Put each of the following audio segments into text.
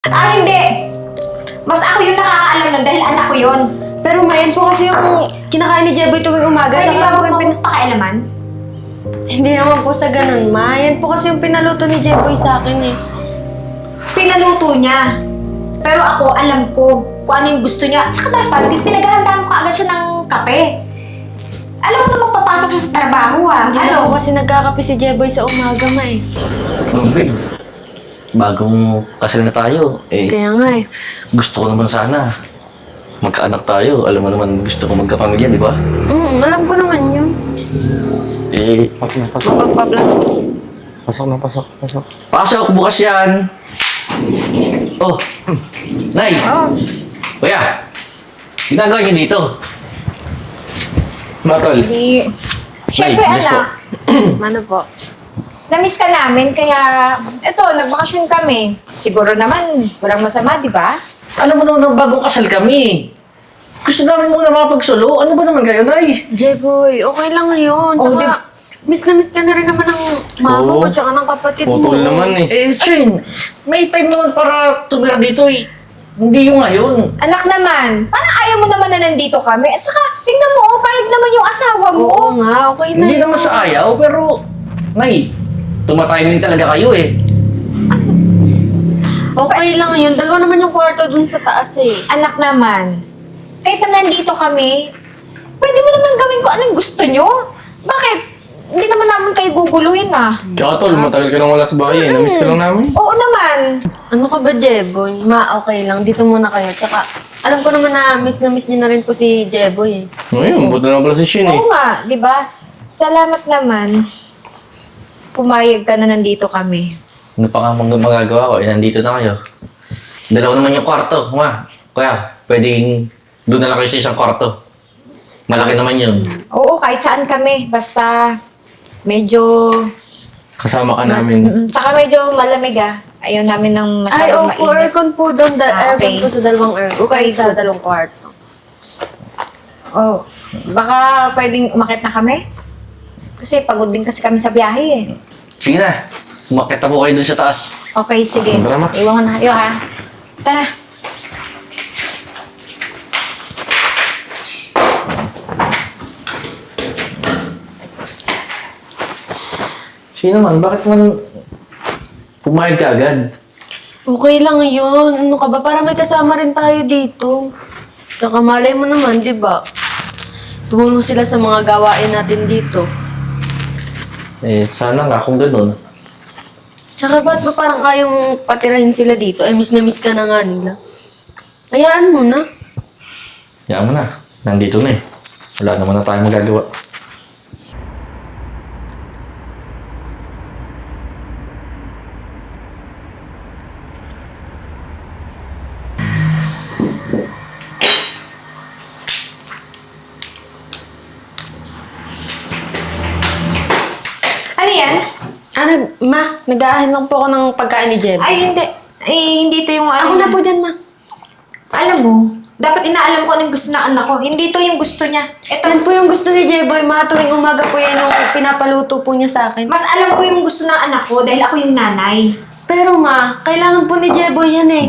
Hindi! Mas ako yung nakakaalam nun dahil anak ko yun. Pero mayan po kasi yung kinakain ni Jeboy tuwing umaga. Pwede Tsaka ba mo pakialaman? hindi naman po sa ganun, ma. Yan po kasi yung pinaluto ni Jeboy sa akin eh. Pinaluto niya. Pero ako, alam ko kung ano yung gusto niya. At saka dapat, pinaghahandaan ko agad siya ng kape. Alam mo na magpapasok siya sa trabaho Hindi na po Ano? kasi nagkakape si Jeboy sa umaga, ma eh. Babe, bagong kasal na tayo, Kaya nga eh. gusto ko naman sana magkaanak tayo. Alam mo naman, gusto ko magkapamilya, di ba? Alam ko naman yun. Pasok na, pasok. Magpapabla. Pasok na, pasok, pasok. Pasok, bukas yan! Oh, Nay! Kuya! Ginagawa niyo dito? Matol. Di... Siyempre, Nay, yes po. anak. Ano po? Na-miss ka namin, kaya... Eto, nagbakasyon kami. Siguro naman, walang masama, di ba? Alam mo naman, bagong kasal kami. Gusto namin muna makapagsulo. Ano ba naman kayo, Nay? Jeboy, okay lang yun. Oh, Tsaka, miss na rin naman ng mama ko Oo. tsaka ng kapatid mo. Putol naman eh. Chin, may time naman para tumira dito eh. Hindi yung ngayon. Anak naman, parang ayaw mo naman na nandito kami. At saka, tingnan mo, pahig naman yung asawa mo. Oo nga, okay na Hindi yun. naman sa ayaw, pero... Nay, tumataymin talaga kayo eh. Okay lang yun. Dalawa naman yung kwarto dun sa taas eh. Anak naman, kahit na nandito kami, pwede mo naman gawin ko anong gusto nyo. Bakit? Hindi naman namin kayo guguluhin Tsaka tol, matagal ka nang wala sa bahay eh. Namiss ka lang namin. Oo naman. Ano ka ba, Jeboy? Okay lang. Dito muna kayo. Tsaka, alam ko naman na miss niyo na rin po si Jeboy eh. Ngayon, buta na pala si Shin eh. Oo nga, di ba? Salamat naman. Pumayag ka na nandito kami. Ano pa nga magagawa ko? Eh, nandito na kayo. Dalawa naman yung kwarto, ma. Kaya, pwedeng doon na lang kayo sa isang kwarto. Malaki naman yun. Oo, kahit saan kami. Basta medyo... Kasama ka namin. Saka medyo malamig Ayaw namin ng Ay, masyadong opo, mainit. aircon po doon. Okay. Aircon po sa dalawang aircon. Okay, sa good. dalawang kwarto. Oh, baka pwedeng umakit na kami? Kasi pagod din kasi kami sa biyahe eh. Sige na, umakit na po kayo dun sa taas. Okay, sige. Tara, Ma. Iwan ko na kayo ha. Tara. Sige naman, bakit man pumayag ka agad? Okay lang yun. Ano ka ba? Para may kasama rin tayo dito. Tsaka malay mo naman, di ba? Tumulong sila sa mga gawain natin dito. Eh, sana nga kung ganun. Tsaka ba't ba parang kayong patirahin sila dito? Ay, miss na miss ka na nga nila. Hayaan mo na. Yan mo na, nandito na eh. Wala naman na tayong magagawa. Ano yan? Ma, nag-aahin lang po ako ng pagkain ni Jeb. Ay, hindi. Ay, hindi to yung Ako na po dyan, ma. Alam mo, dapat inaalam ko anong gusto ng anak ko. Hindi to yung gusto niya. Ito, Yan po yung gusto ni Jeboy, ma. Tuwing umaga po yan yung pinapaluto po niya sa akin. mas alam ko yung gusto ng anak ko dahil ako yung nanay. Pero ma, kailangan po ni Jeboy yan eh.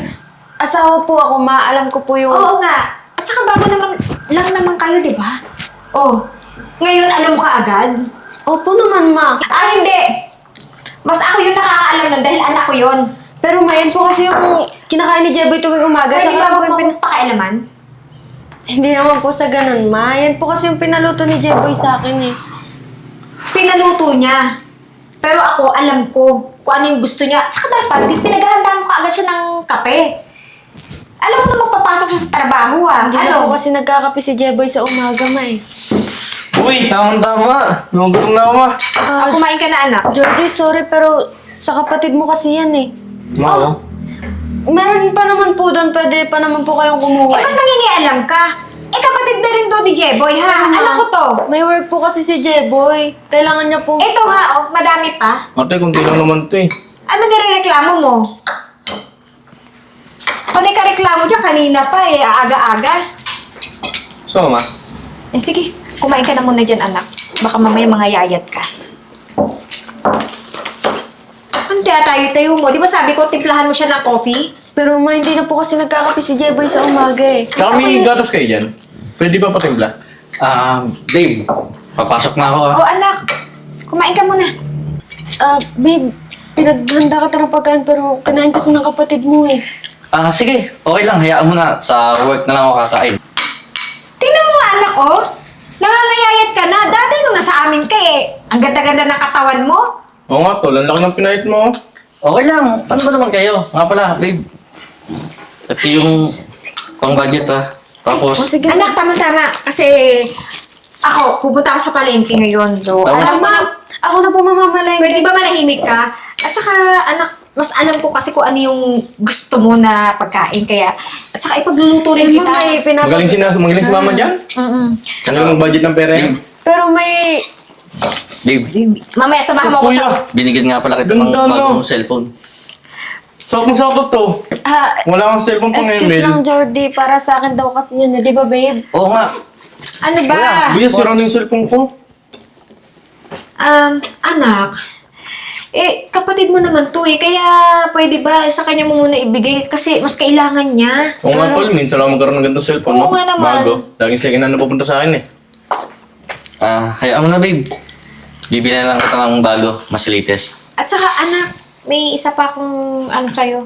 Asawa po ako, ma. Alam ko po yung... Oo nga. At saka bago naman, lang naman kayo, di ba? Oh, ngayon alam mo ka agad? Opo naman, ma. Hindi! Mas ako yung nakakaalam nun dahil anak ko yun. Pero ma, yan po kasi yung kinakain ni Jeboy tuwing umaga. Pwede Tsaka ba po yung mo pakialaman? Hindi naman po sa ganun, ma. Yan po kasi yung pinaluto ni Jeboy sa akin eh. Pinaluto niya. Pero ako, alam ko kung ano yung gusto niya. At saka dapat, pinaghahandaan ko agad siya ng kape. Alam mo na magpapasok siya sa trabaho Hindi na po Ano? kasi nagkakape si Jeboy sa umaga, ma eh. Uy, tamang-tama. Nagugutom na ako, ma. Kumain ka na, anak. Jordy, sorry pero sa kapatid mo kasi yan eh. Ma, oh. Meron pa naman po doon, pwede pa naman po kayong kumuha. Eh, ba't nangingialam ka? Eh, kapatid na rin to ni Jeboy, ha? Alam ko to. May work po kasi si Jeboy. Kailangan niya po... Ito nga, oh, madami pa. Ate, kunti lang naman to eh. Ano nirereklamo mo? Pati ka reklamo dyan, kanina pa eh, aga-aga. So, ma. Eh, sige, kumain ka na muna dyan, anak. Baka mamaya mga yayat ka. Ang tayo mo. Di ba sabi ko, timplahan mo siya ng coffee? Pero ma, hindi na po kasi nagkakape si Jeboy sa umaga eh. Tsaka may gatas kayo dyan. Pwede ba patimpla? Babe, papasok na ako Oh, anak. Kumain ka muna. Babe, pinaghanda ka ng pagkain pero kinain kasi ng kapatid mo eh. Sige, okay lang. Hayaan mo na. Sa work na lang ako kakain. Tingnan mo nga, anak, oh. Nangangayayat ka na. Dati nung nasa amin ka eh. Ang ganda-ganda ng katawan mo. Oo nga, tol. Ang laki ng pinahit mo. Okay lang. Ano ba naman kayo? Nga pala, babe. Ito yung pang-budget Tapos, O sige. Anak, tama-tama. Kasi ako, pupunta ako sa palengke ngayon. So, Tama. alam mo na, Ako na po mamamalengke. pwede ba manahimik ka? At saka, anak, mas alam ko kasi kung ano yung gusto mo na pagkain. Kaya, at saka ipagluluto rin kita. Magaling si mama dyan. Ano yung budget ng pera yan? Pero may... babe, Mamaya, samahan mo ako sa... Kuya, binigyan nga pala kita ng Ganda, no? bagong cellphone. sakto to. Wala kang cellphone pang Excuse email. lang, Jordy. Para sa akin daw kasi yun, di ba, babe? Oo nga. Ano ba? Kuya, sira na yung cellphone ko. Anak, kapatid mo naman to eh. Kaya, pwede ba sa kanya mo muna ibigay? Kasi mas kailangan niya. Oo nga, tol. Minsan lang magkaroon ng ganitong cellphone, Oo no? nga naman. Bago. Laging second hand na pupunta sa akin, eh. Hayaan mo na, babe. Bibili na lang kita ng bago. Mas latest. At saka, anak, may isa pa akong ano sa'yo.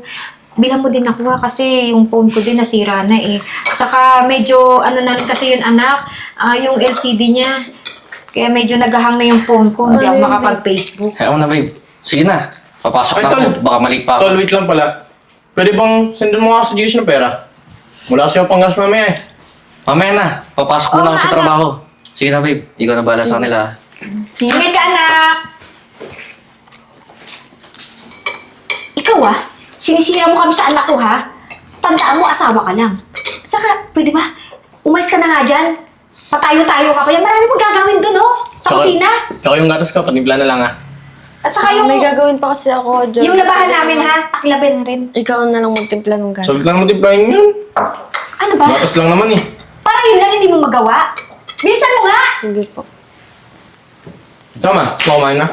Bilang mo din ako kasi yung phone ko din nasira na eh. Saka medyo ano na kasi yun anak, yung LCD niya. Kaya medyo naghahang na yung phone ko, hindi ako makapag-Facebook. Hayaan mo na, babe. Sige na. Papasok Ay, na tol. ako. Baka mali pa ako. Tol, wait lang pala. Pwede bang sendan mo nga sa Gcash ng pera? Wala kasi ako pang gas mamaya, eh. Mamaya na. Papasok Oo muna ako nga, sa anak. trabaho. Sige na, babe. Ikaw na bahala sa kanila. Tingin ka anak! Ikaw sinisira mo kami sa anak ko ha? Tandaan mo, asawa ka lang. At saka, pwede ba? Umalis ka na nga dyan. Patayo-tayo ka pa yan. Marami mong gagawin dun sa Tsaka- kusina. Tsaka yung gatas ko, patimpla na lang, ah. At saka yung, May gagawin pa kasi ako, Jordy. yung labahan namin ha, aklabin rin. Ikaw na lang magtimpla ng gatas. Sabi lang mo timplahin yun. Ano ba? Gatas lang naman, eh. Para yun lang hindi mo magawa. Bilisan mo nga! Sige po. Tama, kumain na.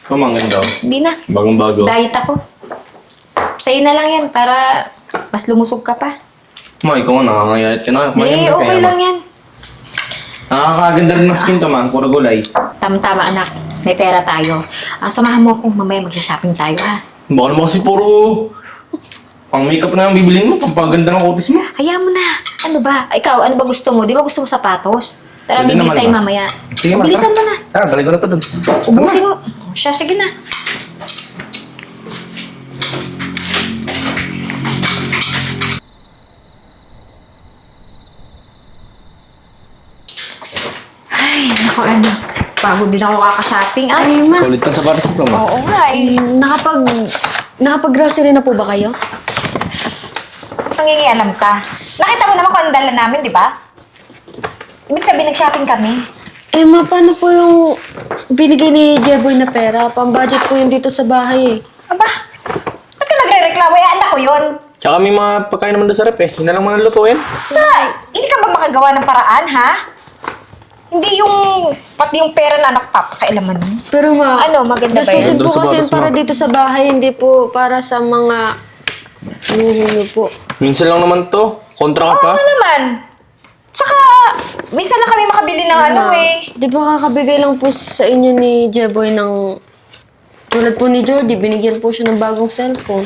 Kumain daw. Hindi na. Bagong-bago. Diet ako. Sa'yo na lang yan para mas lumusog ka pa. Ma, ikaw nga, nakangayayat ka na. Hindi, okay lang yan. Nakakaganda rin ng skin to, man. Puro gulay. Tama-tama anak. May pera tayo. Samahan mo akong mamaya mag-shopping tayo ha. Baka naman kasi puro pang makeup na yung bibilin mo, pampaganda ng kutis mo. Hayaan mo na. Ano ba? Ikaw, ano ba gusto mo? Di ba gusto mo sapatos? Tara, Pwede bibili naman, tayo ma. mamaya. Sige, ma. Bilisan mo na. Balik ko na to dun. Ubusin mo. Siya, sige na. Ay, naku ano. Pagod din ako kakashopping. Ay, ma. Solid pa sa pares ito, ma. Oo nga eh. Nakapag-grocery na po ba kayo? Nangingialam ka. Nakita mo naman kung ang dala namin, di ba? Ibig sabihin, nag-shopping kami. Ma, paano po yung binigay ni Jeboy na pera? Pang-budget po yun dito sa bahay eh. Aba, ba't ka nagre-reklamo? Eh, anak ko yun. Tsaka may mga pagkain naman doon sa rep, eh. Yun na lang mga lutuin. Hindi ka ba makagawa ng paraan, ha? Hindi yung, pati yung pera na anak papakailaman mo. Pero ma, Ano, maganda ba yun? gastusin po Doon sa kasi batas yun para mo. dito sa bahay, hindi po para sa mga nuhulo po. Minsan lang naman to. Kontra ka Oo pa. nga naman. Saka, minsan lang kami makabili ng ano eh. Di ba kakabigay lang po sa inyo ni Jeboy ng tulad po ni Jordy, binigyan po siya ng bagong cellphone.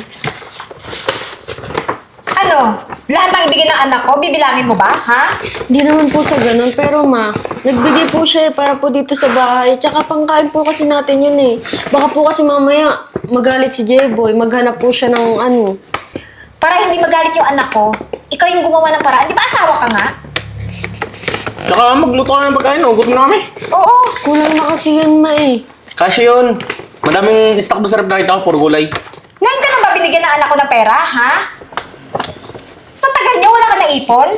Ano? Lahat ng ibigay ng anak ko, bibilangin mo ba, ha? Hindi naman po sa ganun, pero ma, nagbigay po siya eh, para po dito sa bahay. Tsaka pangkain po kasi natin yun eh. Baka po kasi mamaya magalit si Jeboy, maghanap po siya ng ano. Para hindi magalit yung anak ko, ikaw yung gumawa ng paraan. Di ba asawa ka nga? Tsaka magluto ka ng pagkain, oh. Gutom na kami. Oo. Kulang na kasi yun ma eh. Kasi yun. Madaming stock doon sa rep nakita ko, puro gulay. Ngayon ka lang ba binigyan ng anak ko ng pera, ha? Sa tagal niya, wala ka naipon?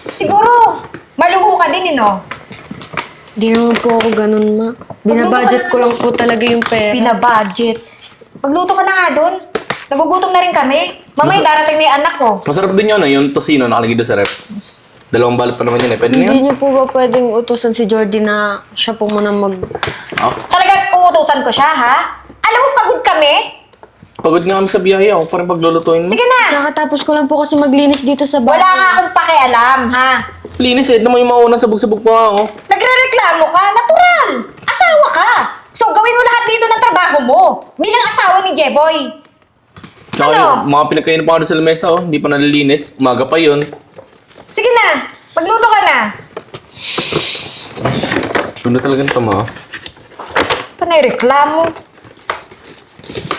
Siguro, maluho ka din, no? Di naman po ako ganun ma. Binabudget ko lang po talaga yung pera. Binabudget. Magluto ka na nga doon. Nagugutom na rin kami. Mamaya darating na yung anak ko. Masarap din yun, yung tosino nakalagay doon sa rep. Dalawang balot pa naman yun, eh. Pwede na yun. Hindi niyo po ba pwedeng utusan si Jordy na siya po muna mag... Oh. Talagang uutusan ko siya, ha? Alam mo, pagod kami. pagod nga kami sa biyahe. Ako pa rin paglulutuin mo. Sige na! Kakatapos ko lang po kasi maglinis dito sa bahay. Wala nga akong pakialam, ha? Linis eh. Naman yung maunan sabog-sabog pa nga ako. Nagre-reklamo ka? Natural! Asawa ka! So, gawin mo lahat dito ng trabaho mo. Bilang asawa ni Jeboy. Tsaka yung mga pinagkain pa ako sa lamesa, oh. Hindi pa nalilinis. Umaga pa yun. Sige na! Magluto ka na! Luna talaga nito, ma. Panay reklamo.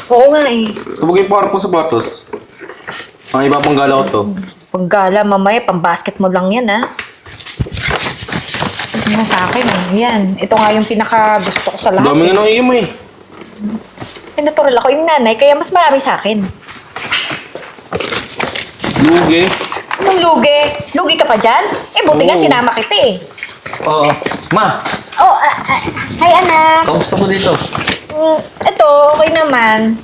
Oo nga eh. Sabagay pa ako sa sapatos. Ang iba pang gala ko to. Paggala, mamaya, pang-basketball lang yan, ha? Ito nga sa akin, eh. Yan. Ito nga yung pinaka-gusto ko sa Ang lahat. dami nga nang iyo mo eh. Eh, natural ako yung nanay, kaya mas marami sa akin. Lugi. Anong lugi? Lugi ka pa dyan? Eh, buti nga Oo. sinama kita, eh. Oo. Ma, Oh, hi, anak. kamusta mo dito? Ito, okay naman.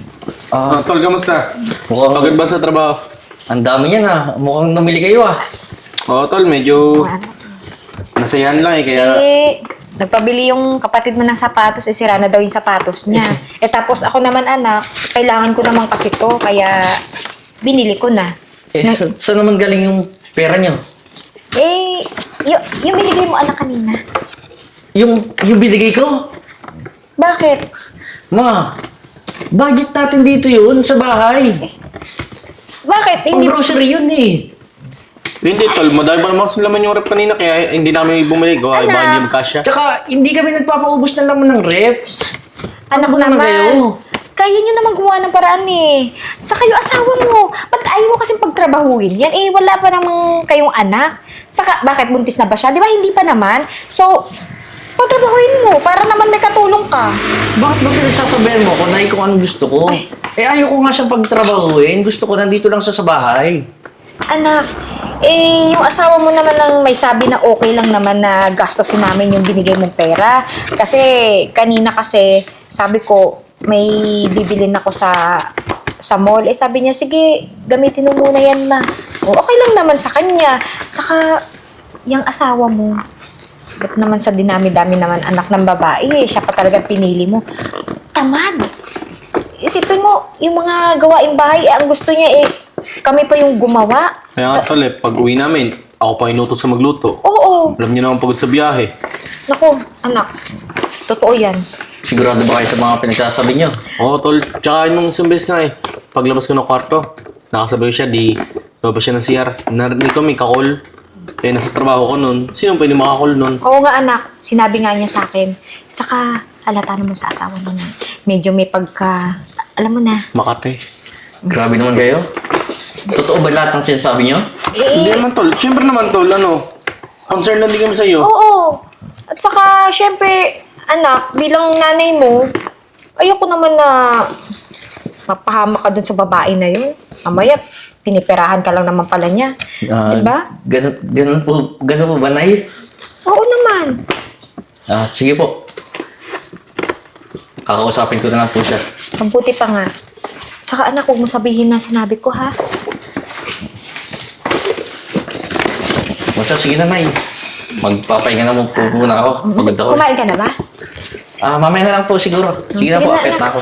Ah, tol, kamusta? Mukhang Pagod ba sa trabaho? ang dami niyan ah. Mukhang namili kayo ah. Oo, tol, medyo nasayahan lang eh, kaya... Eh, nagpabili yung kapatid mo ng sapatos, eh, sira na daw yung sapatos niya. Eh, tapos ako naman, anak, kailangan ko naman kasi to, kaya binili ko na. Eh, saan naman galing yung pera niyo? Eh, yung binigay mo, anak, kanina. Yung binigay ko? Bakit? Ma, budget natin dito yun sa bahay. Bakit? Pang Hindi grocery yun eh. Hindi, tol, madami pa naman kasi laman yung rep kanina, kaya hindi namin bumili. Gawa, iba hindi magkasya. Tsaka, hindi kami nagpapaubos ng laman ng rep. Anak Ano ba naman naman. kayo? Kaya nyo naman gumawa ng paraan eh. Saka yung asawa mo, ba't ayaw mo kasing pagtrabahuin yan? Eh, wala pa namang kayong anak. Saka, bakit buntis na ba siya? Di ba hindi pa naman? So, pagtrabahuin mo para naman may katulong ka. Bakit ba pinagsasabihan mo kung kung anong gusto ko? Eh, ayoko nga siyang pagtrabahuin. Gusto ko nandito lang sa bahay. Anak, eh, yung asawa mo naman ang may sabi na okay lang naman na gastosin namin yung binigay mong pera. Kasi, kanina kasi, sabi ko, may bibilin ako sa mall. Eh, sabi niya, sige, gamitin mo muna yan na. O, okay lang naman sa kanya. Saka, yung asawa mo, ba't naman sa dinami-dami naman anak ng babae, eh, siya pa talaga pinili mo. Tamad. Isipin mo, yung mga gawaing bahay, ang gusto niya eh, kami pa yung gumawa. Kaya nga, tol, pag uwi namin, ako pa inutos sa magluto. Oo. Alam niyo naman pagod sa biyahe. Naku, anak. Totoo yan. Sigurado ba kayo sa mga pinagsasabi niyo? Oo, tol. Tsaka nung isang beses nga eh, paglabas ko ng kwarto, nakasabay ko siya, di lumabas siya ng CR. Narinig ko may kakol. Eh, nasa trabaho ko nun. Sino pwede makakol nun? Oo nga, anak. Sinabi nga niya sa akin. Saka, halata naman sa asawa mo na medyo may pagka, alam mo na. Makate. Grabe naman kayo. Totoo ba lahat ng sinasabi niyo? Hindi naman, tol. Siyempre naman, tol. Ano? Concern lang din kami sa'yo. Oo. At saka, syempre, anak, bilang nanay mo, ayoko naman na mapahamak ka dun sa babae na yun. Mamaya, piniperahan ka lang naman pala niya. Diba? Ganun po ba, Nay? Oo naman. Sige po. Kakausapin ko na lang po siya. Mabuti pa nga. Saka anak, huwag mo sabihin na sinabi ko, ha? Basta sige na, Nay. Magpapahinga na mo po muna ako. Pagod ako. Kumain ka na ba? Mamaya na lang po siguro. Sige na po, akit na ako.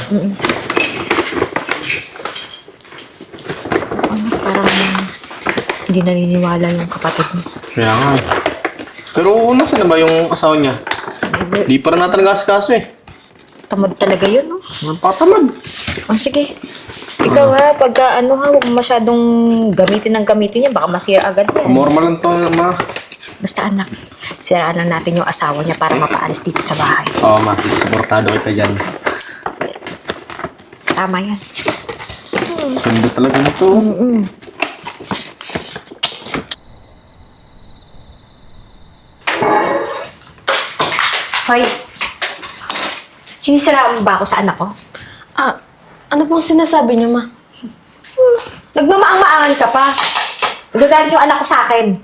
Parang hindi naniniwala yung kapatid mo. Kaya nga. Pero nasa na ba yung asawa niya? Di pa rin natin nag-asikaso eh. Tamad talaga yun, no? Napatamad. Oh, sige. Ikaw ha, pagka ano ha, huwag masyadong gamitin niya, baka masira agad yan. Normal lang to, ma. Basta anak, siraan lang natin yung asawa niya para mapaalis dito sa bahay. Oo, ma. Supportado kita dyan. Tama yan. Sundo talaga nito. Hoy, sinisiraan mo ba ako sa anak ko? Ano pong sinasabi niyo, ma? Nagmamaang-maangan ka pa. Nagagalit yung anak ko sa akin.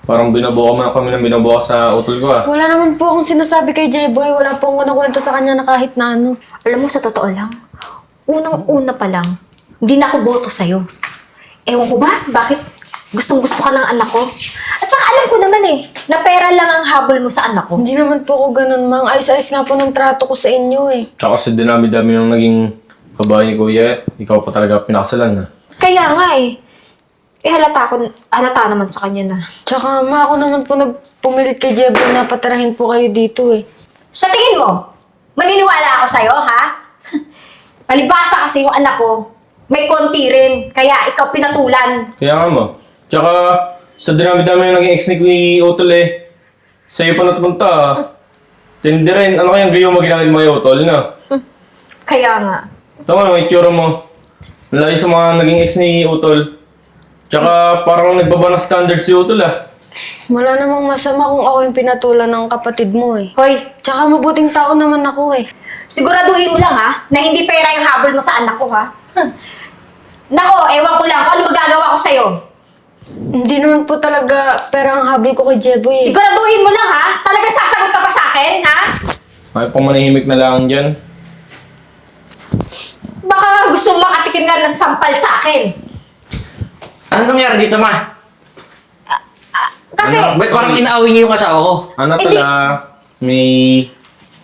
Parang binabuka mo na kami ng binabuka sa utol ko ah. Wala naman po akong sinasabi kay J-Boy. Wala po akong nakwento sa kanya na kahit na ano. Alam mo, sa totoo lang, unang-una pa lang, hindi na ako boto sa'yo. Ewan ko ba? Bakit gustong-gusto ka ng anak ko? At saka alam ko naman eh, na pera lang ang habol mo sa anak ko. Hindi naman po ako ganun, mang. Ayos-ayos nga po ng trato ko sa inyo eh. Tsaka kasi dinami-dami yung naging Kabahay ni Kuya, ikaw pa talaga pinakasalan na. Kaya nga eh. Halata naman sa kanya na. Tsaka ma, ako naman po nagpumilit kay Jeboy na patirahin po kayo dito eh. Sa tingin mo, maniniwala ako sa'yo, ha? Palibasa kasi yung anak ko, may konti rin. Kaya ikaw pinatulan. Kaya nga mo. Tsaka, sa dinami-dami yung naging ex ni Kuya Utol eh, sa'yo pa natupunta ah. Tindi rin, ano kayang gayo mo ginamit mo kay Utol, no? Kaya nga. Tama naman, yung tsura mo. Malayo sa mga naging ex ni Utol. Tsaka parang nagbaba ng standard si Utol ah. Wala namang masama kung ako yung pinatulan ng kapatid mo eh. Hoy, Tsaka mabuting tao naman ako eh. siguraduhin mo lang ha, na hindi pera yung habol mo sa anak ko ha. Nako, ewan ko lang kung ano magagawa ko sa'yo. Hindi naman po talaga pera ang habol ko kay Jeboy eh. Siguraduhin mo lang ha, talagang sasagot ka pa sa akin ha? Ay, pang manahimik na lang dyan. Baka gusto mo makatikim ka ng sampal sa akin. Ano nangyari dito, ma? Kasi, Ba't parang inaaway niyo yung asawa ko? Ano Eh, pala, may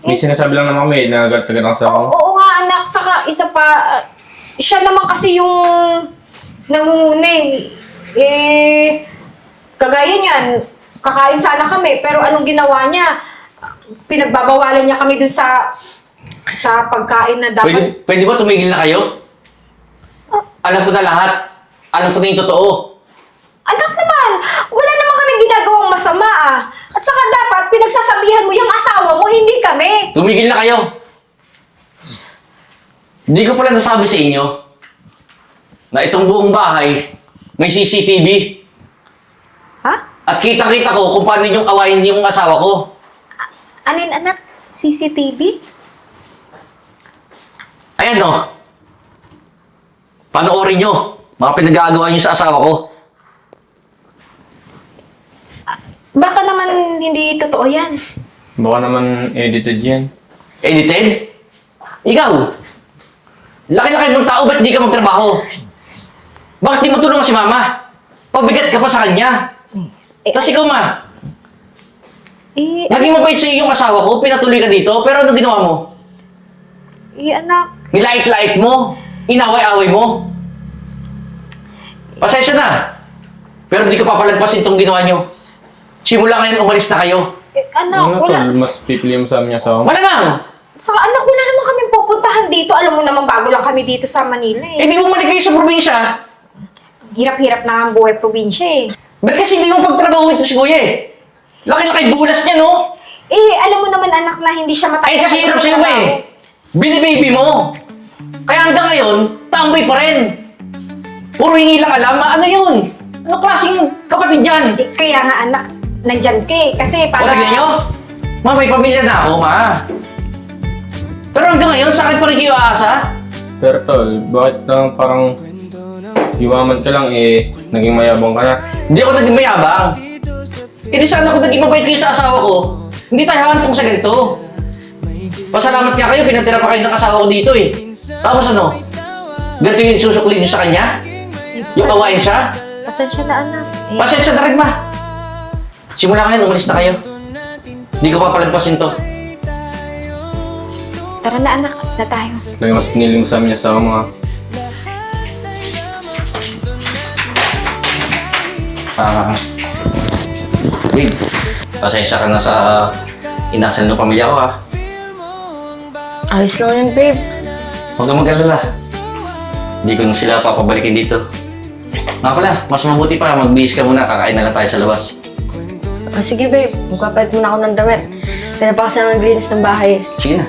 sinasabi lang naman kami na agad-agad ang asawa ko. oo nga anak, saka isa pa, siya naman kasi yung nangunguna kagaya niyan, kakain sana kami, pero anong ginawa niya? Pinagbabawalan niya kami dun sa pagkain na dapat. Pwede ba tumigil na kayo? Alam ko na lahat. Alam ko na yung totoo. Anak naman, wala naman kaming ginagawang masama ah. At saka dapat pinagsasabihan mo yung asawa mo, hindi kami. Tumigil na kayo. Hindi ko pala nasabi sa inyo na itong buong bahay may CCTV. Ha? At kita-kita ko kung paano yung awayin yung asawa ko. Anin anak? CCTV? Ayan o. Panoorin nyo. Mga pinagagawa nyo sa asawa ko. Baka naman hindi totoo yan. Baka naman edited yan. Edited? Ikaw. Laki-laki mong tao, ba't di ka magtrabaho? Bakit di mo tulungan si mama? Pabigat ka pa sa kanya. Tapos ikaw, ma. Naging mabait sa'yo yung asawa ko, pinatuloy ka dito, pero ano ginawa mo? Anak. Nilait-lait mo. Inaway-away mo. Pasensya na. Pero di ko papalagpasin itong ginawa nyo. Simula ngayon, umalis na kayo. Anak, Ano wala. tol, mas pipili mo sa amin yung asawa mo? Malamang! Saka anak, wala naman kami pupuntahan dito. Alam mo naman, bago lang kami dito sa Manila Eh eh. di bumalik kayo sa probinsya. Hirap-hirap na ang buhay probinsya eh. Ba't kasi hindi mo pagtrabaho ito si Kuya eh? Laki-laki bulas niya, no? Alam mo naman anak na hindi siya Ay, matagal. kasi hirap sa'yo ba eh. Bini-baby mo. Kaya hanggang ngayon, tambay pa rin. Puro hingi lang alam, ano yun? Ano klaseng kapatid yan? Kaya nga anak, nandyan ka eh. Kasi O, para... tignan nyo? Ma, may pamilya na ako, ma. Pero hanggang ngayon, sa akin pa rin kayo aasa? Pero tol, bakit parang yumaman ka lang eh, naging mayabang ka na? Hindi ako naging mayabang. E di sana kung naging mabait kayo sa asawa ko, hindi tayo hantong sa ganito. Pasalamat nga kayo, pinatira pa kayo ng asawa ko dito eh. Tapos ano? Ganito yung susuklin nyo sa kanya? Yung awayin siya? Pasensya na anak. Pasensya na rin, ma. Simula ngayon, umalis na kayo. Hindi ko papalagpasin to. Tara na anak, alis na tayo. Talagang mas pinili mo sa amin yung asawa mo ha? Babe, pasensya ka na sa inasal ng pamilya ko, ha? Ayos lang yun, babe. Huwag kang mag-alala. Hindi ko na sila papabalikin dito. Nga pala, mas mabuti pa, magbihis ka muna, kakain na lang tayo sa labas. Sige, babe. Magpapalit muna ako ng damit. Kaya pa kasi naglinis ng bahay. Sige na.